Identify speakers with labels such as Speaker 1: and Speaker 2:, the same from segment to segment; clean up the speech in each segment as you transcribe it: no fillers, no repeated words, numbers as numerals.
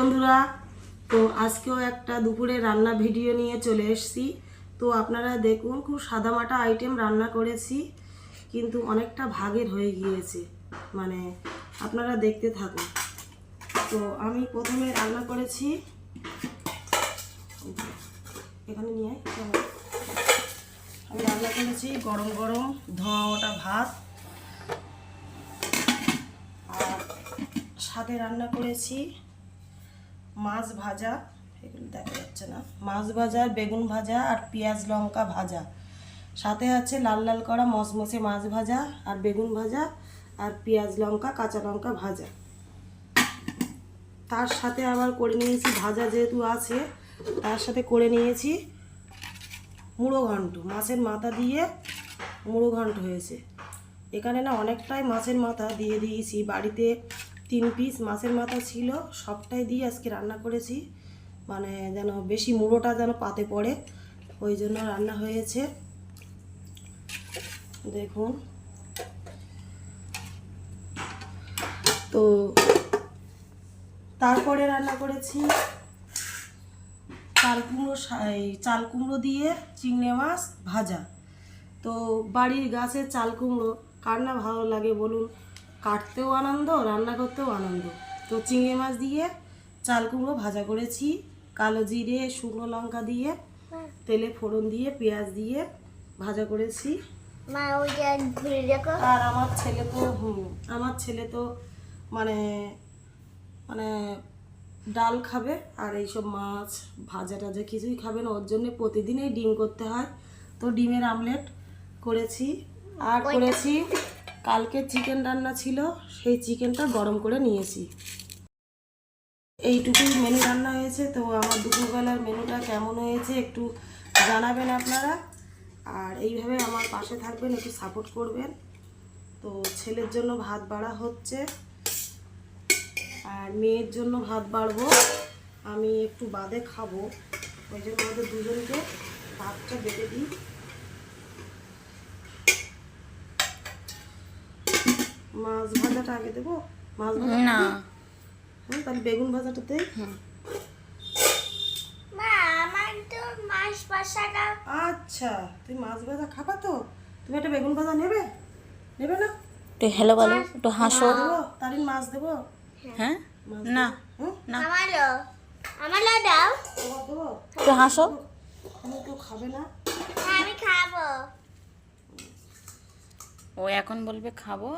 Speaker 1: বন্ধুরা, তো আজকেও একটা দুপুরে রান্না ভিডিও নিয়ে চলে এসেছি। তো আপনারা দেখুন, খুব সাদামাটা আইটেম রান্না করেছি, কিন্তু অনেকটা ভাগের হয়ে গিয়েছে। মানে আপনারা দেখতে থাকুন। তো আমি প্রথমে রান্না করেছি, এখানে নিয়ে আমি রান্না করেছি গরম গরম ধোঁয়া ওঠা ভাত, আর সাথে রান্না করেছি মাছ ভাজা, এগুলো দেখা যাচ্ছে না, মাছ ভাজা, বেগুন ভাজা আর পেঁয়াজ লঙ্কা ভাজা। সাথে আছে লাল লাল করা মচমচে মাছ ভাজা আর বেগুন ভাজা আর পেঁয়াজ লঙ্কা কাঁচা লঙ্কা ভাজা। তার সাথে আবার করে নিয়েছি, ভাজা যেহেতু আছে তার সাথে করে নিয়েছি মুড়ো ঘন্ট, মাছের মাথা দিয়ে মুড়ো ঘন্ট হয়েছে। এখানে না অনেকটাই মাছের মাথা দিয়ে দিয়েছি, বাড়িতে 3 পিস মাছের মাথা ছিল, সবটাই দিয়ে আজকে রান্না করেছি। মানে যেন বেশি মুড়োটা যেন পাতে পড়ে, ওই জন্য রান্না হয়েছে। দেখুন, তো তারপরে রান্না করেছি চাল কুমড়ো দিয়ে চিংড়ি মাছ ভাজা। তো বাড়ির গাছের চাল কুমড়ো কার না ভালো লাগে বলুন, কাটতেও আনন্দ, রান্না করতেও আনন্দ। তো চিংড়ি মাছ দিয়ে চাল কুমড়ো ভাজা করেছি, কালো জিরে শুকনো লঙ্কা দিয়ে তেলে ফোড়ন দিয়ে পেঁয়াজ দিয়ে ভাজা করেছি। আর আমার ছেলে তো মানে মানে ডাল খাবে, আর এইসব মাছ ভাজা টাজা কিছুই খাবে না, ওর জন্য প্রতিদিনই ডিম করতে হয়। তো ডিমের আমলেট করেছি, আর করেছি কালকে চিকেন রান্না ছিল, সেই চিকেনটা গরম করে নিয়েছি। এইটুকুই মেনু রান্না হয়েছে। তো আমার দুপুরবেলার মেনুটা কেমন হয়েছে একটু জানাবেন আপনারা, আর এইভাবে আমার পাশে থাকবেন, একটু সাপোর্ট করবেন। তো ছেলের জন্য ভাত বাড়া হচ্ছে, আর মেয়ের জন্য ভাত বাড়বো, আমি একটু বাদে খাবো, ওই জন্য আমাদের দুজনকে ভাতটা বেড়ে দিই। মাছ ভাজাটা আগে দেবো, মাছ ভাজা না, হ্যাঁ তাহলে বেগুন ভাজাটাতে। আচ্ছা, তুমি মাছ ভাজা খাবা, তো তুমি একটা বেগুন ভাজা নেবে না?
Speaker 2: একটু হ্যালো বলো, একটু হাসো।
Speaker 1: তাহলে মাছ দেবো।
Speaker 2: হ্যাঁ না না,
Speaker 3: আমারও দাও,
Speaker 2: একটু হাসো।
Speaker 1: তুমি কেউ খাবে না?
Speaker 3: আমি খাবো।
Speaker 2: ও এখন বলবে খাবো,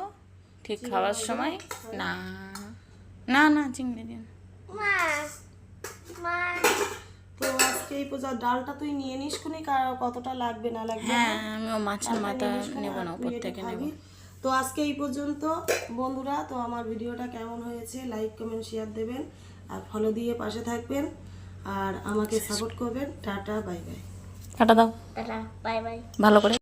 Speaker 2: ঠিক খাওয়ার সময় না না না চিংড়ি দিন।
Speaker 1: তো আজকে এই পর্যন্ত ডালটা তুই নিয়ে নিস কোনি, কতটা লাগবে না লাগবে।
Speaker 2: হ্যাঁ, আমিও মাছের মাথা নেবো না, উপর থেকে নেব।
Speaker 1: তো আজকে এই পর্যন্ত বন্ধুরা। তো আমার ভিডিওটা কেমন হয়েছে লাইক কমেন্ট শেয়ার দেবেন, আর ফলো দিয়ে পাশে থাকবেন, আর আমাকে সাপোর্ট করবেন। Tata bye bye.
Speaker 2: কাটা দাও,
Speaker 3: টাটা বাই বাই,
Speaker 2: ভালো করে।